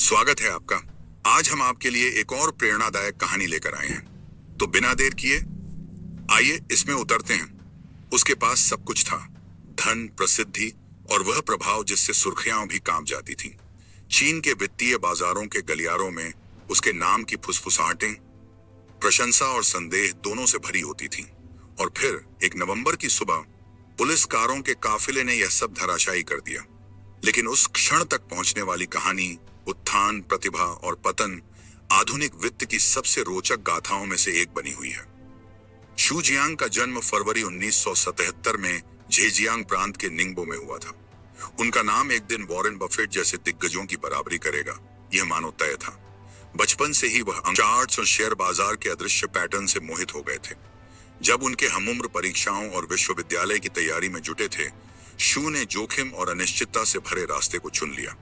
स्वागत है आपका। आज हम आपके लिए एक और प्रेरणादायक कहानी लेकर आए हैं। तो बिना देर किए आइए इसमें उतरते हैं। उसके पास सब कुछ था, धन, प्रसिद्धि और वह प्रभाव जिससे सुर्खियां भी कांप जाती थीं। चीन के वित्तीय बाजारों के गलियारों में उसके नाम की फुसफुसाहटें प्रशंसा और संदेह दोनों से भरी होती थीं। और फिर एक नवंबर की सुबह पुलिस कारों के काफिले ने यह सब धराशायी कर दिया। लेकिन उस क्षण तक पहुंचने वाली कहानी, उत्थान, प्रतिभा और पतन आधुनिक वित्त की सबसे रोचक गाथाओं में से एक बनी हुई है। शू जियांग का जन्म फरवरी 1977 में झेजियांग प्रांत के निंगबो में हुआ था। उनका नाम एक दिन वॉरेन बफेट जैसे दिग्गजों की बराबरी करेगा, यह मानो तय था। बचपन से ही वह चार्ट्स और शेयर बाजार के अदृश्य पैटर्न से मोहित हो गए थे। जब उनके हमउम्र परीक्षाओं और विश्वविद्यालय की तैयारी में जुटे थे, शू ने जोखिम और अनिश्चितता से भरे रास्ते को चुन लिया।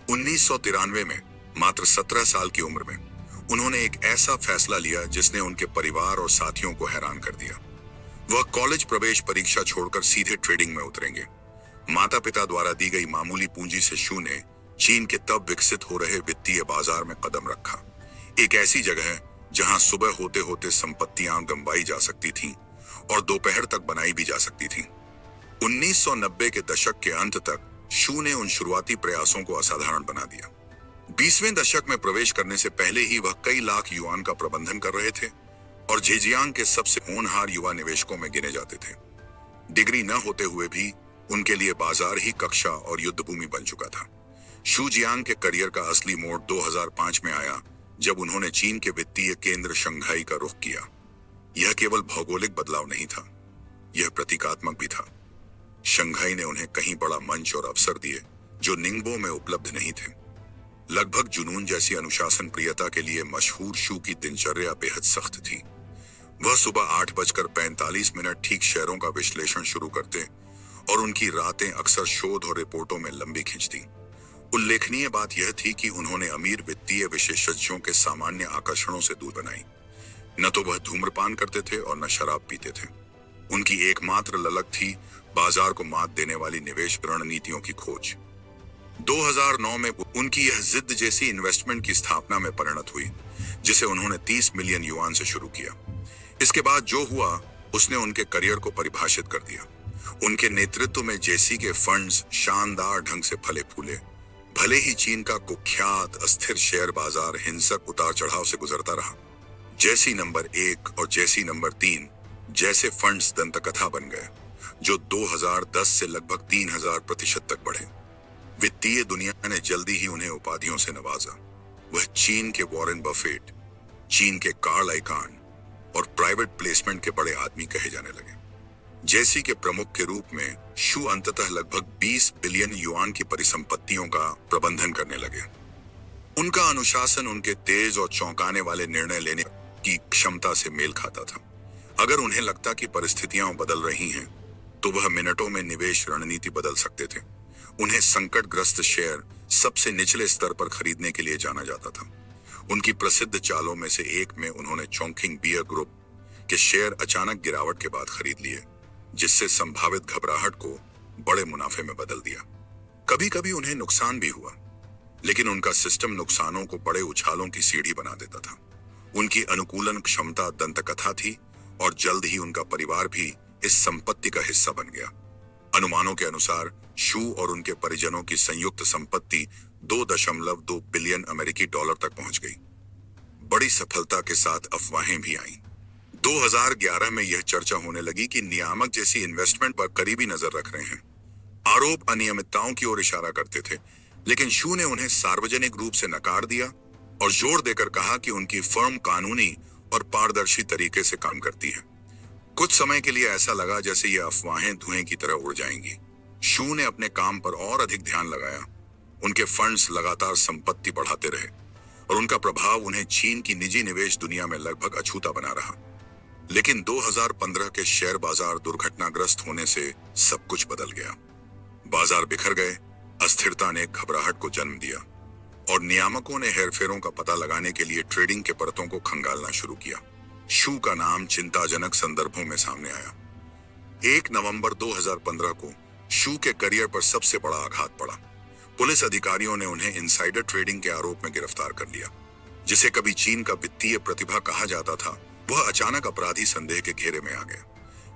1993 में मात्र 17 साल की उम्र में उन्होंने एक ऐसा फैसला लिया जिसने उनके परिवार और साथियों को हैरान कर दिया। वह कॉलेज प्रवेश परीक्षा छोड़कर सीधे ट्रेडिंग में उतरेंगे। माता पिता द्वारा दी गई मामूली पूंजी से शू ने चीन के तब विकसित हो रहे वित्तीय बाजार में कदम रखा। एक ऐसी जगह जहां सुबह होते होते संपत्तियां गंवाई जा सकती थीं और दोपहर तक बनाई भी जा सकती थीं। 1990 के दशक के अंत तक शू ने उन शुरुआती प्रयासों को असाधारण बना दिया। 20वें दशक में प्रवेश करने से पहले ही वह कई लाख युआन का प्रबंधन कर रहे थे और झेजियांग के सबसे होनहार युवा निवेशकों में गिने जाते थे। डिग्री न होते हुए भी उनके लिए बाजार ही कक्षा और युद्ध भूमि बन चुका था। शू जियांग के करियर का असली मोड़ 2005 में आया, जब उन्होंने चीन के वित्तीय केंद्र शंघाई का रुख किया। यह केवल भौगोलिक बदलाव नहीं था, यह प्रतीकात्मक भी था। शंघाई ने उन्हें कहीं बड़ा मंच और अवसर दिए जो निंगबो में उपलब्ध नहीं थे। लगभग जुनून जैसी अनुशासन प्रियता के लिए मशहूर शू की दिनचर्या बेहद सख्त थी। वह सुबह 8:45 ठीक शेयरों का विश्लेषण शुरू करते और उनकी रातें अक्सर शोध और रिपोर्टों में लंबी खिंचती। उल्लेखनीय बात यह थी कि उन्होंने अमीर वित्तीय विशेषज्ञों के सामान्य आकर्षणों से दूर बनाई। न तो वह धूम्रपान करते थे और न शराब पीते थे। उनकी एकमात्र ललक थी बाजार को मात देने वाली निवेश रणनीतियों की खोज। 2009 में उनकी यह जिद जैसी इन्वेस्टमेंट की स्थापना में परिणत हुई, जिसे उन्होंने 30 मिलियन युआन से शुरू किया। इसके बाद जो हुआ उसने उनके करियर को परिभाषित कर दिया। उनके नेतृत्व में जेसी के फंड्स शानदार ढंग से फले फूले। भले ही चीन का कुख्यात अस्थिर शेयर बाजार हिंसक उतार चढ़ाव से गुजरता रहा। जेसी नंबर 1 और जेसी नंबर 3 जैसे फंड्स दंतकथा बन गए, जो 2010 से लगभग 3000% तक बढ़े। वित्तीय दुनिया ने जल्दी ही उन्हें उपाधियों से नवाजा। वह चीन के वॉरेन बफेट, चीन के कार्ल आइकान और प्राइवेट प्लेसमेंट के बड़े आदमी कहे जाने लगे। जेसी के प्रमुख के रूप में शू अंततः लगभग 20 बिलियन युआन की परिसंपत्तियों का प्रबंधन करने लगे। उनका अनुशासन उनके तेज और चौंकाने वाले निर्णय लेने की क्षमता से मेल खाता था। अगर उन्हें लगता कि परिस्थितियां बदल रही हैं, तो वह मिनटों में निवेश रणनीति बदल सकते थे। उन्हें संकटग्रस्त शेयर सबसे निचले स्तर पर खरीदने के लिए जाना जाता था। उनकी प्रसिद्ध चालों में से एक में उन्होंने चोंगकिंग बियर ग्रुप के शेयर अचानक गिरावट के बाद खरीद लिए, जिससे संभावित घबराहट को बड़े मुनाफे में बदल दिया। कभी कभी उन्हें नुकसान भी हुआ, लेकिन उनका सिस्टम नुकसानों को बड़े उछालों की सीढ़ी बना देता था। उनकी अनुकूलन क्षमता दंतकथा थी और जल्द ही उनका परिवार भी इस संपत्ति का हिस्सा बन गया। अनुमानों के अनुसार शू और उनके परिजनों की संयुक्त संपत्ति 2.2 बिलियन अमेरिकी डॉलर तक पहुंच गई। बड़ी सफलता के साथ अफवाहें भी आईं। 2011 में यह चर्चा होने लगी कि नियामक जैसी इन्वेस्टमेंट पर करीबी नजर रख रहे हैं। आरोप अनियमितताओं की ओर इशारा करते थे, लेकिन शू ने उन्हें सार्वजनिक रूप से नकार दिया और जोर देकर कहा कि उनकी फर्म कानूनी और पारदर्शी तरीके से काम करती है। कुछ समय के लिए ऐसा लगा जैसे ये अफवाहें धुएं की तरह उड़ जाएंगी। शू ने अपने काम पर और अधिक ध्यान लगाया। उनके फंड्स लगातार संपत्ति बढ़ाते रहे और उनका प्रभाव उन्हें चीन की निजी निवेश दुनिया में लगभग अछूता बना रहा। लेकिन 2015 के शेयर बाजार दुर्घटनाग्रस्त होने से सब कुछ बदल गया। बाजार बिखर गए, अस्थिरता ने घबराहट को जन्म दिया और नियामकों ने हेरफेरों का पता लगाने के लिए ट्रेडिंग के परतों को खंगालना शुरू किया। शू का नाम चिंताजनक संदर्भों में सामने आया। 1 नवंबर 2015 को शू के करियर पर सबसे बड़ा आघात पड़ा। पुलिस अधिकारियों ने उन्हें इनसाइडर ट्रेडिंग के आरोप में गिरफ्तार कर लिया। जिसे कभी चीन का वित्तीय प्रतिभा कहा जाता था, वह अचानक अपराधी संदेह के घेरे में आ गया।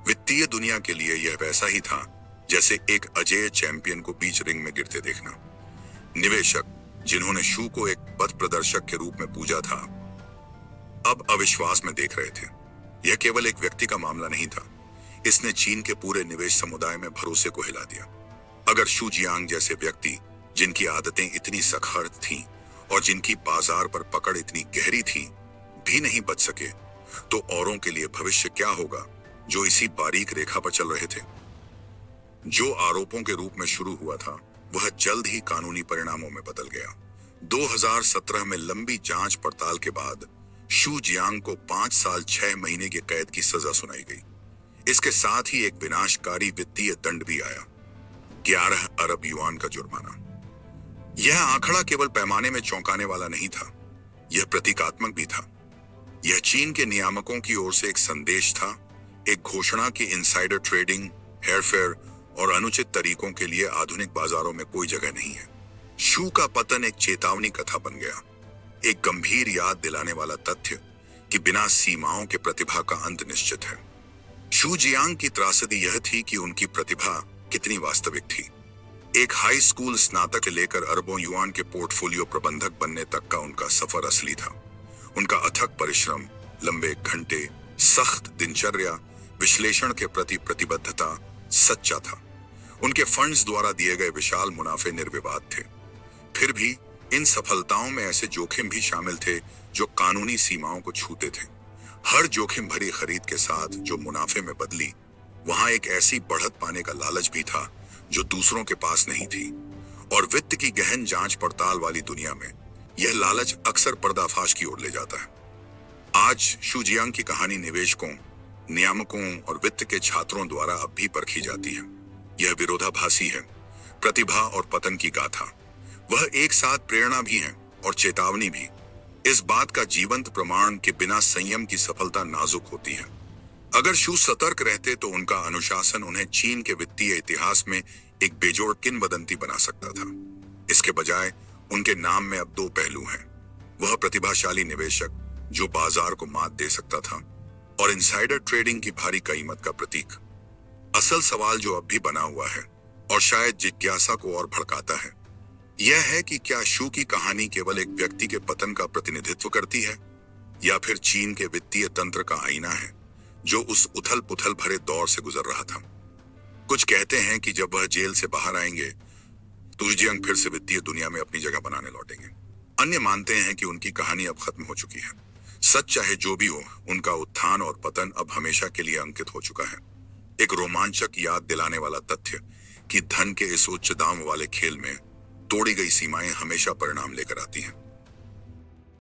वित्तीय दुनिया के लिए यह वैसा ही था जैसे एक अजेय चैंपियन को बीच रिंग में गिरते देखना। निवेशक जिन्होंने शू को एक पथ प्रदर्शक के रूप में पूजा था, अब अविश्वास में देख रहे थे। यह केवल एक व्यक्ति का मामला नहीं था, इसने चीन के पूरे निवेश समुदाय में भरोसे को हिला दिया। अगर शू जियांग जैसे व्यक्ति, जिनकी आदतें इतनी सख्त थीं और जिनकी बाजार पर पकड़ इतनी गहरी थी, भी नहीं बच सके, तो औरों के लिए भविष्य क्या होगा जो इसी बारीक रेखा पर चल रहे थे। जो आरोपों के रूप में शुरू हुआ था, वह जल्द ही कानूनी परिणामों में बदल गया। 2017 में लंबी जांच पड़ताल के बाद शू जियांग को 5 साल 6 महीने की कैद की सजा सुनाई गई। इसके साथ ही एक विनाशकारी वित्तीय दंड भी आया, 11 अरब युआन का जुर्माना। यह आंकड़ा केवल पैमाने में चौंकाने वाला नहीं था, यह प्रतीकात्मक भी था। यह चीन के नियामकों की ओर से एक संदेश था, एक घोषणा कि इनसाइडर ट्रेडिंग, हेरफेर और अनुचित तरीकों के लिए आधुनिक बाजारों में कोई जगह नहीं है। शू का पतन एक चेतावनी कथा बन गया, एक गंभीर याद दिलाने वाला तथ्य कि बिना सीमाओं के प्रतिभा का अंत निश्चित है। शू जियांग की त्रासदी यह थी कि उनकी प्रतिभा कितनी वास्तविक थी। एक हाई स्कूल स्नातक से लेकर अरबों युआन के पोर्टफोलियो प्रबंधक बनने तक का उनका सफर असली था। उनका अथक परिश्रम, लंबे घंटे, सख्त दिनचर्या, विश्लेषण के प्रति प्रतिबद्धता सच्चा था। उनके फंड्स द्वारा दिए गए विशाल मुनाफे निर्विवाद थे। फिर भी इन सफलताओं में ऐसे जोखिम भी शामिल थे जो कानूनी सीमाओं को छूते थे। हर जोखिम भरी खरीद के साथ जो मुनाफे में बदली, वहां एक ऐसी बढ़त पाने का लालच भी था जो दूसरों के पास नहीं थी। और वित्त की गहन जांच पड़ताल वाली दुनिया में यह लालच अक्सर पर्दाफाश की ओर ले जाता है। आज शू जियांग की कहानी निवेशकों, नियामकों और वित्त के छात्रों द्वारा अब भी परखी जाती है। यह विरोधाभासी है, प्रतिभा और पतन की गाथा। वह एक साथ प्रेरणा भी है और चेतावनी भी, इस बात का जीवंत प्रमाण कि बिना संयम की सफलता नाजुक होती है। अगर शू सतर्क रहते तो उनका अनुशासन उन्हें चीन के वित्तीय इतिहास में एक बेजोड़ किंवदंती बना सकता था। इसके बजाय उनके नाम में अब 2 पहलू हैं। वह प्रतिभाशाली निवेशक जो बाजार को मात दे सकता था, और इनसाइडर ट्रेडिंग की भारी कीमत का प्रतीक। असल सवाल जो अब भी बना हुआ है और शायद जिज्ञासा को और भड़काता है, यह है कि क्या शू की कहानी केवल एक व्यक्ति के पतन का प्रतिनिधित्व करती है, या फिर चीन के वित्तीय तंत्र का आईना है जो उस उथल पुथल भरे दौर से गुजर रहा था। कुछ कहते हैं कि जब वह जेल से बाहर आएंगे तो जियांग फिर से वित्तीय दुनिया में अपनी जगह बनाने लौटेंगे। अन्य मानते हैं कि उनकी कहानी अब खत्म हो चुकी है। सच चाहे जो भी हो, उनका उत्थान और पतन अब हमेशा के लिए अंकित हो चुका है। एक रोमांचक याद दिलाने वाला तथ्य कि धन के इस उच्च दाम वाले खेल में तोड़ी गई सीमाएं हमेशा परिणाम लेकर आती हैं।